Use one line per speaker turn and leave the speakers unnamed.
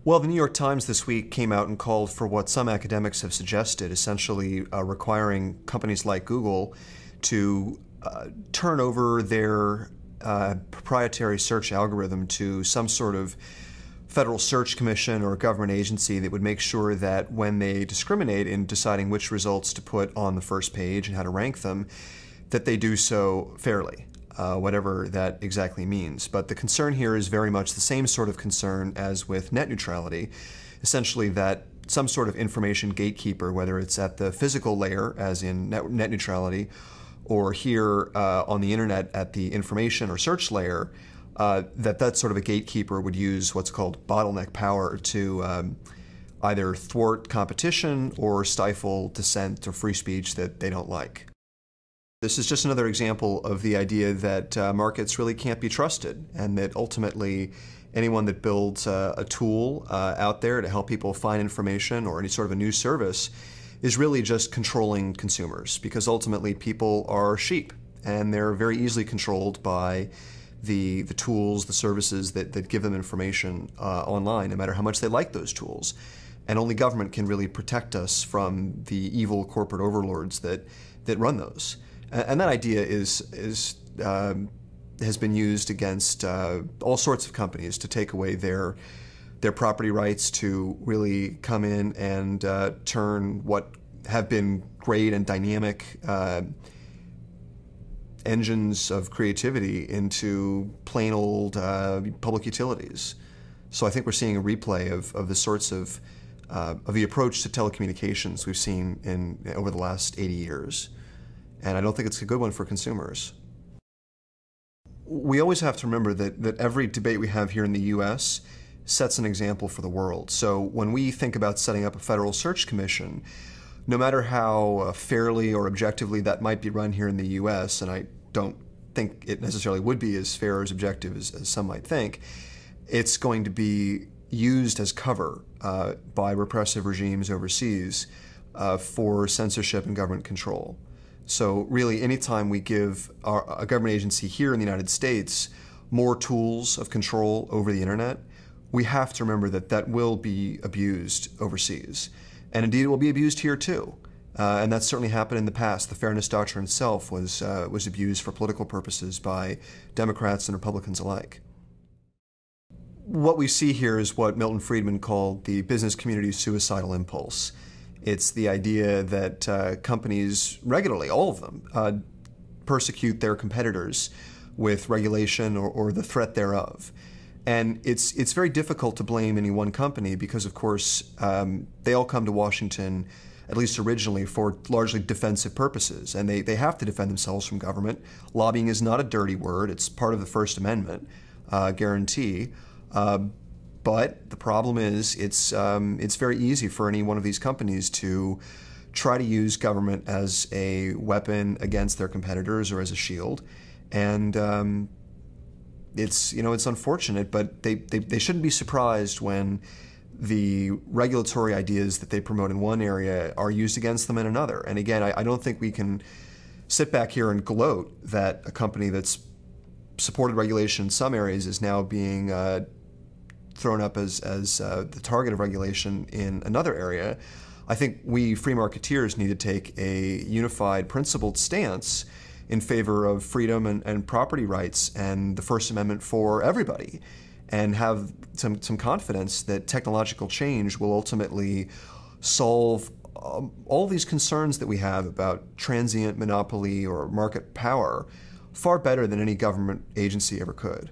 Well, the New York Times this week came out and called for what some academics have suggested, essentially requiring companies like Google to turn over their proprietary search algorithm to some sort of federal search commission or government agency that would make sure that when they discriminate in deciding which results to put on the first page and how to rank them, that they do so fairly, whatever that exactly means. But the concern here is very much the same sort of concern as with net neutrality, essentially that some sort of information gatekeeper, whether it's at the physical layer, as in net neutrality, or here on the internet at the information or search layer, that sort of a gatekeeper would use what's called bottleneck power to either thwart competition or stifle dissent or free speech that they don't like. This is just another example of the idea that markets really can't be trusted, and that ultimately anyone that builds a tool out there to help people find information or any sort of a new service is really just controlling consumers, because ultimately people are sheep and they're very easily controlled by the tools, the services that give them information online, no matter how much they like those tools. And only government can really protect us from the evil corporate overlords that run those. And that idea has been used against all sorts of companies to take away their property rights, to really come in and turn what have been great and dynamic engines of creativity into plain old public utilities. So I think we're seeing a replay of the sorts of the approach to telecommunications we've seen over the last 80 years. And I don't think it's a good one for consumers. We always have to remember that every debate we have here in the U.S. sets an example for the world. So when we think about setting up a federal search commission, no matter how fairly or objectively that might be run here in the U.S., and I don't think it necessarily would be as fair or as objective as some might think, it's going to be used as cover by repressive regimes overseas for censorship and government control. So really, anytime we give a government agency here in the United States more tools of control over the internet, we have to remember that will be abused overseas. And indeed, it will be abused here too. And that's certainly happened in the past. The Fairness Doctrine itself was abused for political purposes by Democrats and Republicans alike. What we see here is what Milton Friedman called the business community's suicidal impulse. It's the idea that companies regularly, all of them, persecute their competitors with regulation or the threat thereof. And it's very difficult to blame any one company because, of course, they all come to Washington, at least originally, for largely defensive purposes. And they have to defend themselves from government. Lobbying is not a dirty word. It's part of the First Amendment guarantee. But the problem is it's very easy for any one of these companies to try to use government as a weapon against their competitors or as a shield. And it's unfortunate, but they shouldn't be surprised when the regulatory ideas that they promote in one area are used against them in another. And again, I don't think we can sit back here and gloat that a company that's supported regulation in some areas is now being thrown up as the target of regulation in another area. I think we free marketeers need to take a unified, principled stance in favor of freedom and property rights and the First Amendment for everybody, and have some confidence that technological change will ultimately solve all these concerns that we have about transient monopoly or market power far better than any government agency ever could.